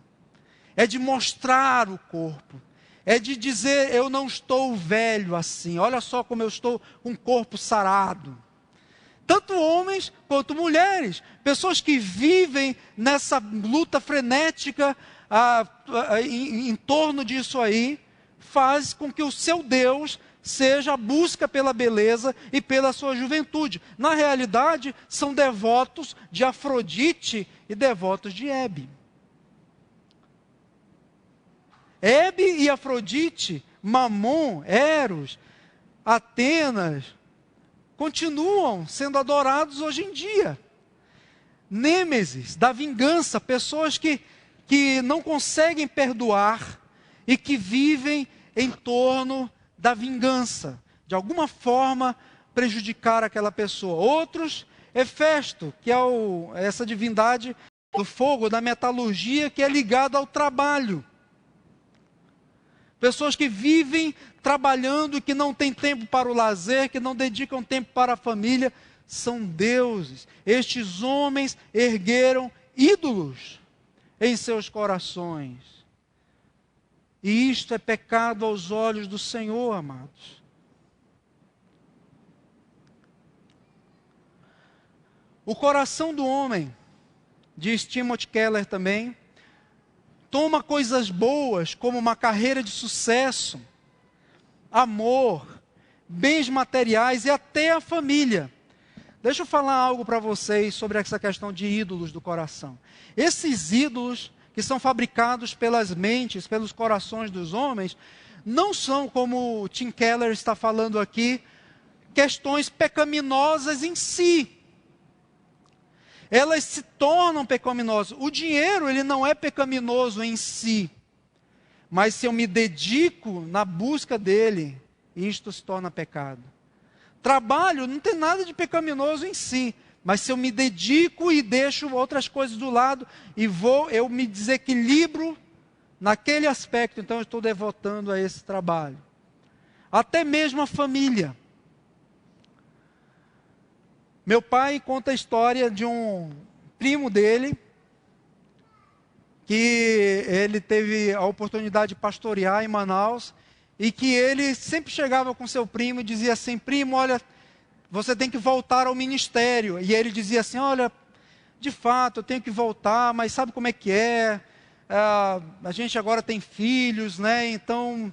é de mostrar o corpo, é de dizer, eu não estou velho assim, olha só como eu estou com o corpo sarado. Tanto homens quanto mulheres, pessoas que vivem nessa luta frenética em torno disso aí, faz com que o seu Deus seja a busca pela beleza e pela sua juventude. Na realidade, são devotos de Afrodite e devotos de Hebe. Hebe e Afrodite, Mamon, Eros, Atenas, continuam sendo adorados hoje em dia. Nêmesis, da vingança, pessoas que não conseguem perdoar e que vivem em torno da vingança, de alguma forma prejudicar aquela pessoa. Outros, Hefesto, que é essa divindade do fogo, da metalurgia, que é ligada ao trabalho. Pessoas que vivem trabalhando e que não têm tempo para o lazer, que não dedicam tempo para a família, são deuses. Estes homens ergueram ídolos em seus corações. E isto é pecado aos olhos do Senhor, amados. O coração do homem, diz Timothy Keller também, toma coisas boas como uma carreira de sucesso, amor, bens materiais e até a família. Deixa eu falar algo para vocês sobre essa questão de ídolos do coração. Esses ídolos que são fabricados pelas mentes, pelos corações dos homens, não são, como Tim Keller está falando aqui, questões pecaminosas em si. Elas se tornam pecaminosas. O dinheiro, ele não é pecaminoso em si. Mas se eu me dedico na busca dele, isto se torna pecado. Trabalho não tem nada de pecaminoso em si. Mas se eu me dedico e deixo outras coisas do lado, e eu me desequilibro naquele aspecto, então eu estou devotando a esse trabalho. Até mesmo a família. Meu pai conta a história de um primo dele, que ele teve a oportunidade de pastorear em Manaus, e que ele sempre chegava com seu primo e dizia assim: primo, olha, você tem que voltar ao ministério. E ele dizia assim: olha, de fato, eu tenho que voltar, mas sabe como é que é? A gente agora tem filhos, né? Então,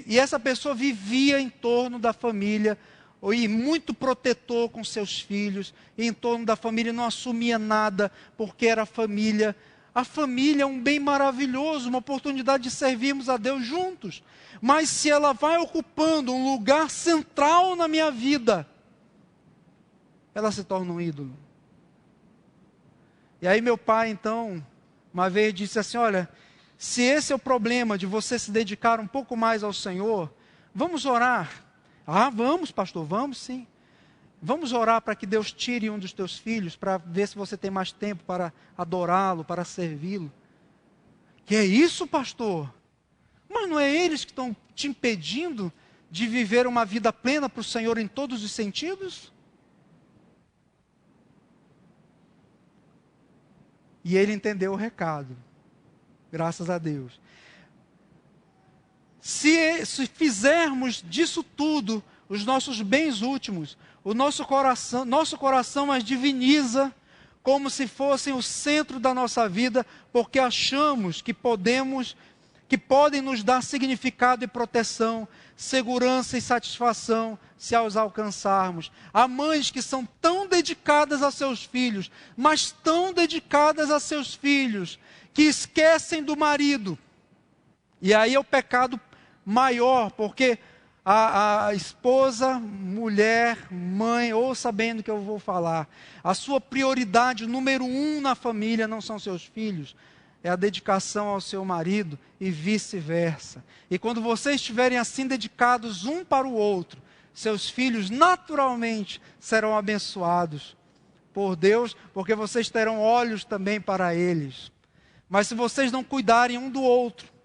E essa pessoa vivia em torno da família, e muito protetor com seus filhos, e em torno da família não assumia nada, porque era família. A família é um bem maravilhoso, uma oportunidade de servirmos a Deus juntos. Mas se ela vai ocupando um lugar central na minha vida, ela se torna um ídolo. E aí meu pai, então, uma vez disse assim: olha, se esse é o problema de você se dedicar um pouco mais ao Senhor, vamos orar. Ah, vamos, pastor, vamos sim. Vamos orar para que Deus tire um dos teus filhos, para ver se você tem mais tempo para adorá-lo, para servi-lo. Que é isso, pastor? Mas não é eles que estão te impedindo de viver uma vida plena para o Senhor em todos os sentidos? E ele entendeu o recado. Graças a Deus. Se fizermos disso tudo os nossos bens últimos, o nosso coração as diviniza como se fossem o centro da nossa vida, porque achamos que podem nos dar significado e proteção, segurança e satisfação se os alcançarmos. Há mães que são tão dedicadas a seus filhos, mas tão dedicadas a seus filhos, que esquecem do marido. E aí é o pecado maior, porque a esposa, mulher, mãe, ouça bem do que eu vou falar, a sua prioridade número 1 na família não são seus filhos, é a dedicação ao seu marido e vice-versa. E quando vocês estiverem assim dedicados um para o outro, seus filhos naturalmente serão abençoados por Deus, porque vocês terão olhos também para eles. Mas se vocês não cuidarem um do outro,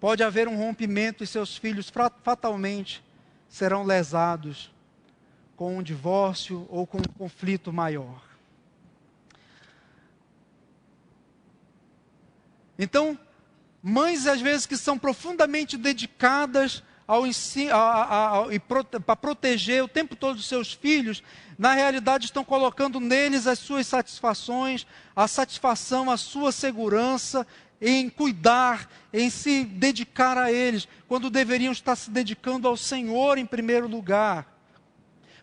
pode haver um rompimento e seus filhos fatalmente serão lesados com um divórcio ou com um conflito maior. Então, mães às vezes que são profundamente dedicadas ao ensino, para proteger o tempo todo os seus filhos, na realidade estão colocando neles as suas satisfações, a satisfação, a sua segurança, em cuidar, em se dedicar a eles, quando deveriam estar se dedicando ao Senhor em primeiro lugar.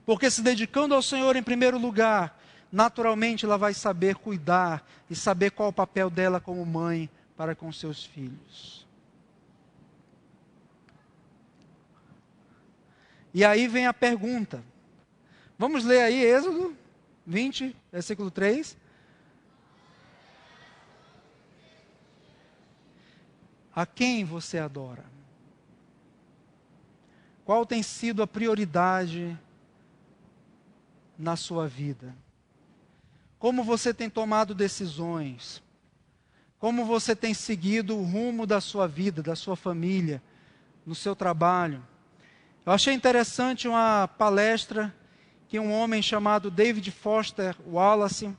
Porque se dedicando ao Senhor em primeiro lugar, naturalmente ela vai saber cuidar e saber qual é o papel dela como mãe para com seus filhos. E aí vem a pergunta. Vamos ler aí Êxodo 20, versículo 3. A quem você adora? Qual tem sido a prioridade na sua vida? Como você tem tomado decisões? Como você tem seguido o rumo da sua vida, da sua família, no seu trabalho? Eu achei interessante uma palestra que um homem chamado David Foster Wallace,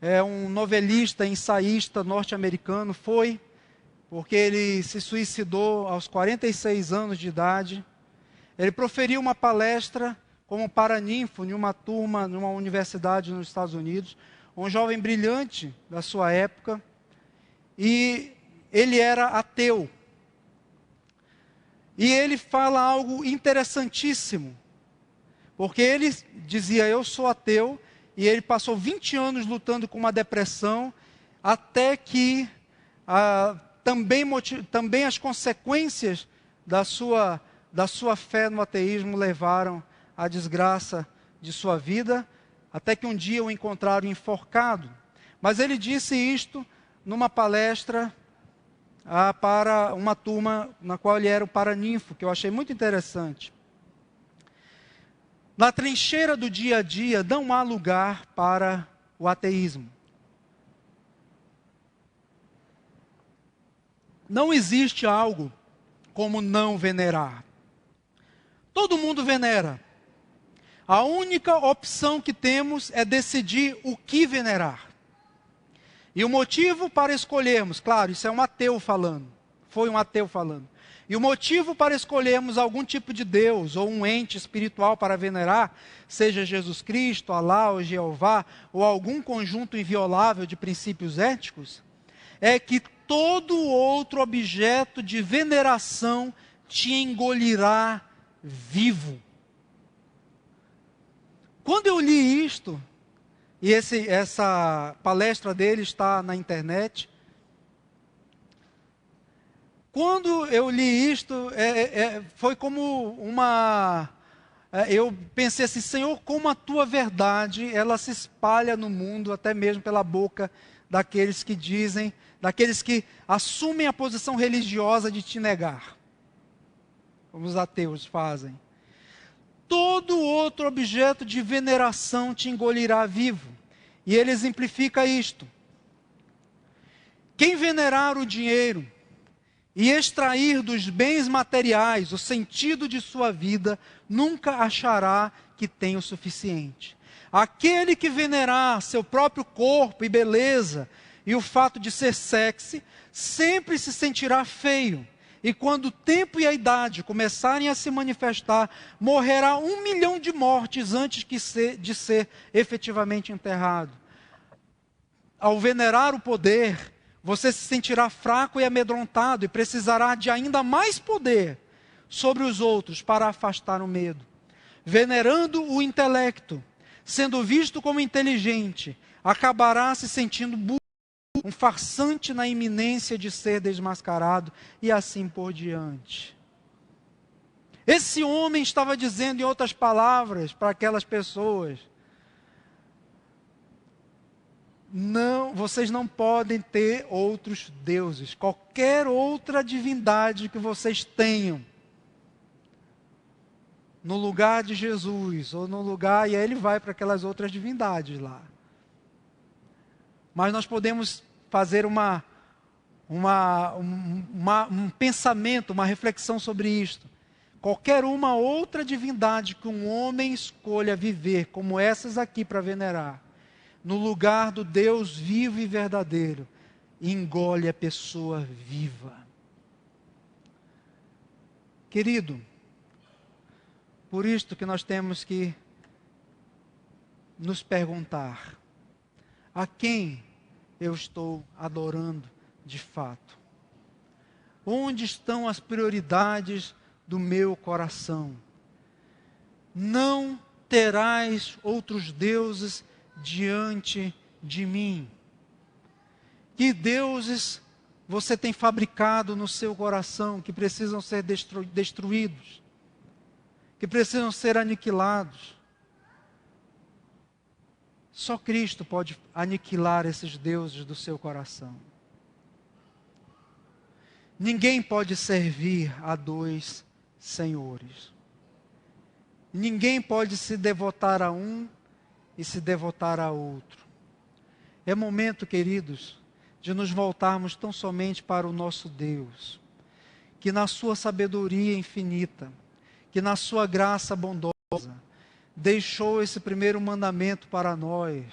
é um novelista, ensaísta norte-americano, foi, porque ele se suicidou aos 46 anos de idade. Ele proferiu uma palestra como paraninfo em uma turma, numa universidade nos Estados Unidos, um jovem brilhante da sua época, e ele era ateu. E ele fala algo interessantíssimo, porque ele dizia, eu sou ateu, e ele passou 20 anos lutando com uma depressão, até que também as consequências da sua fé no ateísmo levaram à desgraça de sua vida, até que um dia o encontraram enforcado. Mas ele disse isto numa palestra para uma turma na qual ele era o paraninfo, que eu achei muito interessante. Na trincheira do dia a dia não há lugar para o ateísmo. Não existe algo como não venerar. Todo mundo venera. A única opção que temos é decidir o que venerar. E o motivo para escolhermos, claro, isso é um ateu falando, foi um ateu falando. E o motivo para escolhermos algum tipo de Deus ou um ente espiritual para venerar, seja Jesus Cristo, Alá ou Jeová, ou algum conjunto inviolável de princípios éticos, é que todo outro objeto de veneração te engolirá vivo. Quando eu li isto, e essa palestra dele está na internet, quando eu li isto, foi como eu pensei assim, Senhor, como a tua verdade, ela se espalha no mundo, até mesmo pela boca daqueles que dizem, daqueles que assumem a posição religiosa de te negar, como os ateus fazem. Todo outro objeto de veneração te engolirá vivo. E ele exemplifica isto. Quem venerar o dinheiro e extrair dos bens materiais o sentido de sua vida, nunca achará que tem o suficiente. Aquele que venerar seu próprio corpo e beleza, e o fato de ser sexy, sempre se sentirá feio. E quando o tempo e a idade começarem a se manifestar, morrerá 1 milhão de mortes antes de ser efetivamente enterrado. Ao venerar o poder, você se sentirá fraco e amedrontado e precisará de ainda mais poder sobre os outros para afastar o medo. Venerando o intelecto, sendo visto como inteligente, acabará se sentindo burro, um farsante na iminência de ser desmascarado, e assim por diante. Esse homem estava dizendo, em outras palavras, para aquelas pessoas, não, vocês não podem ter outros deuses, qualquer outra divindade que vocês tenham, no lugar de Jesus, ou no lugar, e aí ele vai para aquelas outras divindades lá. Mas nós podemos fazer um pensamento, uma reflexão sobre isto. Qualquer uma outra divindade que um homem escolha viver, como essas aqui para venerar, no lugar do Deus vivo e verdadeiro, engole a pessoa viva. Querido, por isto que nós temos que nos perguntar, a quem eu estou adorando de fato? Onde estão as prioridades do meu coração? Não terás outros deuses diante de mim. Que deuses você tem fabricado no seu coração que precisam ser destruídos, que precisam ser aniquilados? Só Cristo pode aniquilar esses deuses do seu coração. Ninguém pode servir a dois senhores. Ninguém pode se devotar a um e se devotar a outro. É momento, queridos, de nos voltarmos tão somente para o nosso Deus, que na sua sabedoria infinita, que na sua graça bondosa, deixou esse primeiro mandamento para nós,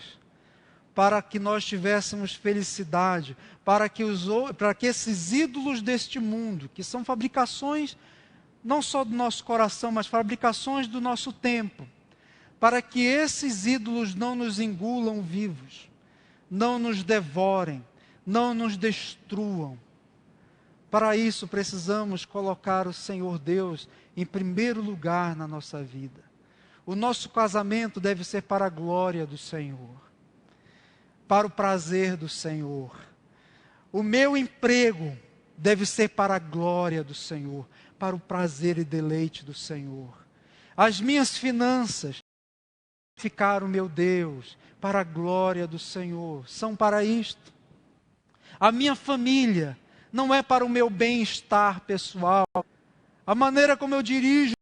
para que nós tivéssemos felicidade, para que esses ídolos deste mundo, que são fabricações não só do nosso coração, mas fabricações do nosso tempo, para que esses ídolos não nos engulam vivos, não nos devorem, não nos destruam. Para isso precisamos colocar o Senhor Deus em primeiro lugar na nossa vida. O nosso casamento deve ser para a glória do Senhor, para o prazer do Senhor. O meu emprego deve ser para a glória do Senhor, para o prazer e deleite do Senhor. As minhas finanças ficaram, meu Deus, para a glória do Senhor, são para isto. A minha família não é para o meu bem-estar pessoal. A maneira como eu dirijo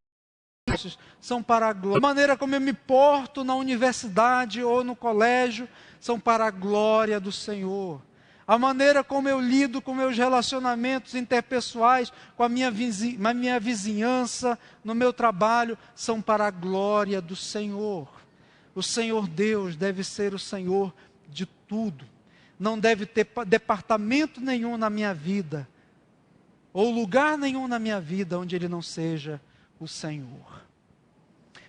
são para a glória. A maneira como eu me porto na universidade ou no colégio são para a glória do Senhor. A maneira como eu lido com meus relacionamentos interpessoais, com a minha vizinhança, no meu trabalho, são para a glória do Senhor. O Senhor Deus deve ser o Senhor de tudo. Não deve ter departamento nenhum na minha vida, ou lugar nenhum na minha vida onde Ele não seja o Senhor.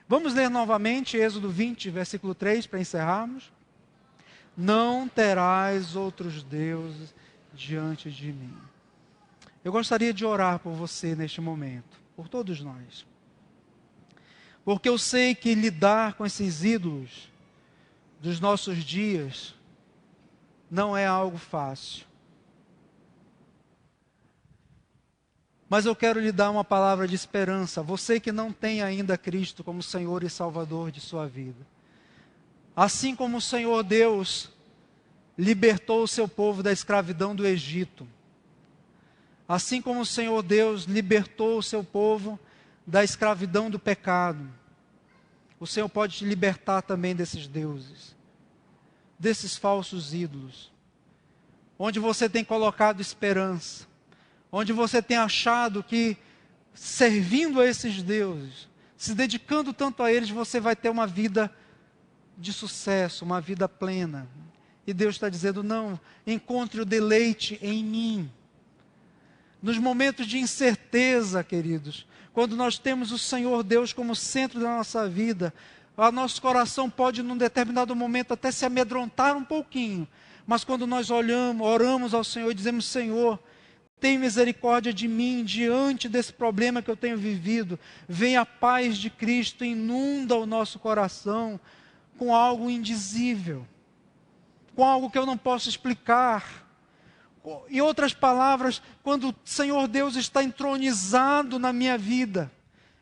Vamos ler novamente Êxodo 20, versículo 3, para encerrarmos. Não terás outros deuses diante de mim. Eu gostaria de orar por você neste momento, por todos nós. Porque eu sei que lidar com esses ídolos dos nossos dias não é algo fácil. Mas eu quero lhe dar uma palavra de esperança. Você que não tem ainda Cristo como Senhor e Salvador de sua vida. Assim como o Senhor Deus libertou o seu povo da escravidão do Egito. Assim como o Senhor Deus libertou o seu povo da escravidão do pecado. O Senhor pode te libertar também desses deuses, desses falsos ídolos, onde você tem colocado esperança, onde você tem achado que servindo a esses deuses, se dedicando tanto a eles, você vai ter uma vida de sucesso, uma vida plena. E Deus está dizendo, não, encontre o deleite em mim. Nos momentos de incerteza, queridos, quando nós temos o Senhor Deus como centro da nossa vida, o nosso coração pode, num determinado momento, até se amedrontar um pouquinho. Mas quando nós oramos ao Senhor e dizemos, Senhor, tem misericórdia de mim diante desse problema que eu tenho vivido. Vem a paz de Cristo, inunda o nosso coração com algo indizível, com algo que eu não posso explicar. Em outras palavras, quando o Senhor Deus está entronizado na minha vida,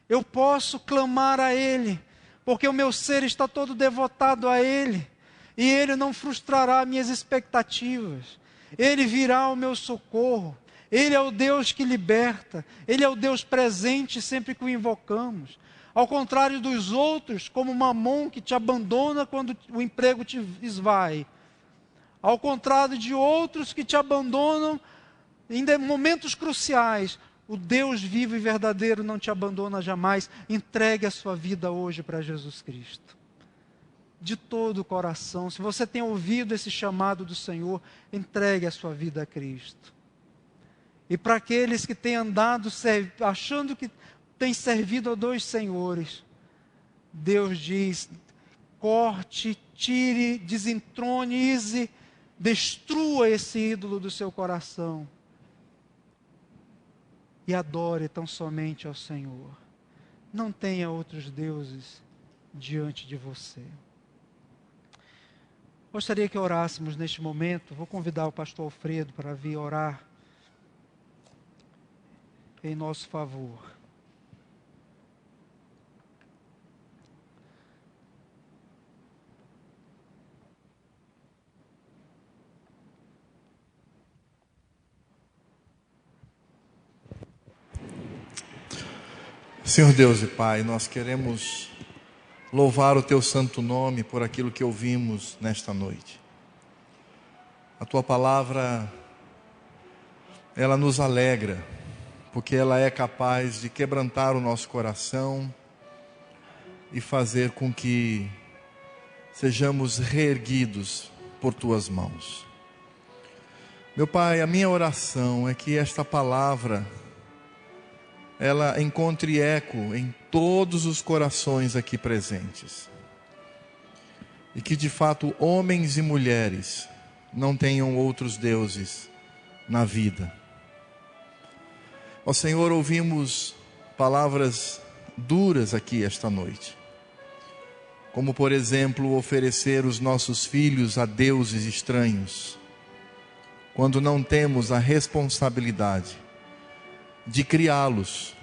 eu posso clamar a Ele, porque o meu ser está todo devotado a Ele, e Ele não frustrará minhas expectativas. Ele virá ao meu socorro. Ele é o Deus que liberta. Ele é o Deus presente sempre que o invocamos. Ao contrário dos outros, como Mamon, que te abandona quando o emprego te esvai. Ao contrário de outros que te abandonam em momentos cruciais, o Deus vivo e verdadeiro não te abandona jamais. Entregue a sua vida hoje para Jesus Cristo. De todo o coração. Se você tem ouvido esse chamado do Senhor, entregue a sua vida a Cristo. E para aqueles que têm andado achando que têm servido a dois senhores, Deus diz, corte, tire, desentronize, destrua esse ídolo do seu coração e adore tão somente ao Senhor. Não tenha outros deuses diante de você. Gostaria que orássemos neste momento. Vou convidar o pastor Alfredo para vir orar em nosso favor. Senhor Deus e Pai, nós queremos louvar o Teu santo nome por aquilo que ouvimos nesta noite. A Tua palavra, ela nos alegra, porque ela é capaz de quebrantar o nosso coração e fazer com que sejamos reerguidos por Tuas mãos. Meu Pai, a minha oração é que esta palavra, ela encontre eco em todos os corações aqui presentes. e que de fato homens e mulheres não tenham outros deuses na vida. Ó Senhor, ouvimos palavras duras aqui esta noite, como por exemplo oferecer os nossos filhos a deuses estranhos, quando não temos a responsabilidade de criá-los,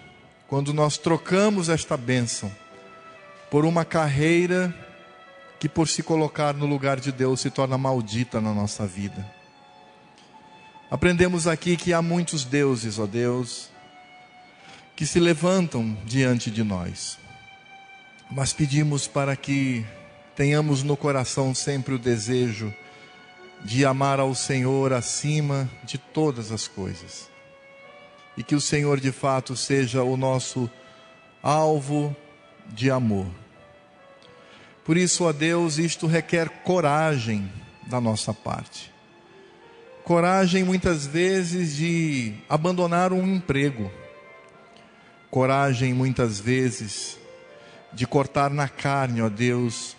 quando nós trocamos esta bênção por uma carreira que por se colocar no lugar de Deus se torna maldita na nossa vida. Aprendemos aqui que há muitos deuses, ó Deus, que se levantam diante de nós, mas pedimos para que tenhamos no coração sempre o desejo de amar ao Senhor acima de todas as coisas, e que o Senhor de fato seja o nosso alvo de amor. Por isso, ó Deus, isto requer coragem da nossa parte. Coragem muitas vezes de abandonar um emprego. Coragem muitas vezes de cortar na carne, ó Deus,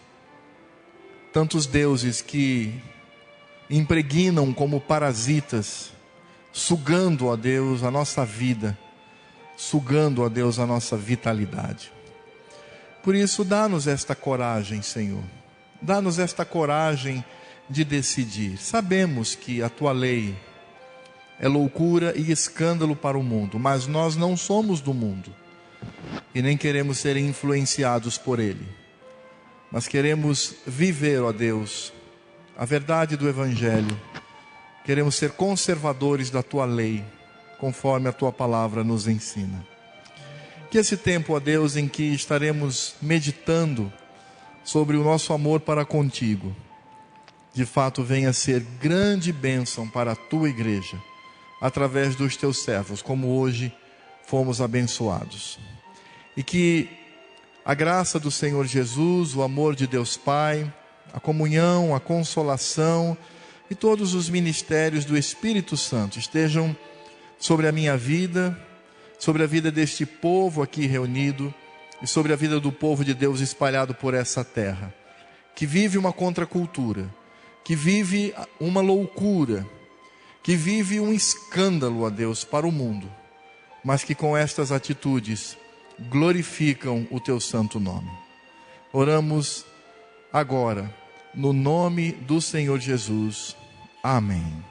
tantos deuses que impregnam como parasitas, sugando, ó Deus, a nossa vida, sugando, ó Deus, a nossa vitalidade. Por isso, dá-nos esta coragem, Senhor. Dá-nos esta coragem de decidir. Sabemos que a Tua lei é loucura e escândalo para o mundo, mas nós não somos do mundo e nem queremos ser influenciados por ele. Mas queremos viver, ó Deus, a verdade do Evangelho. Queremos ser conservadores da Tua lei, conforme a Tua palavra nos ensina. Que esse tempo, ó Deus, em que estaremos meditando sobre o nosso amor para contigo, de fato venha a ser grande bênção para a Tua igreja, através dos Teus servos, como hoje fomos abençoados. E que a graça do Senhor Jesus, o amor de Deus Pai, a comunhão, a consolação e todos os ministérios do Espírito Santo estejam sobre a minha vida, sobre a vida deste povo aqui reunido e sobre a vida do povo de Deus espalhado por essa terra, que vive uma contracultura, que vive uma loucura, que vive um escândalo a Deus para o mundo, mas que com estas atitudes glorificam o Teu santo nome. Oramos agora, no nome do Senhor Jesus. Amém.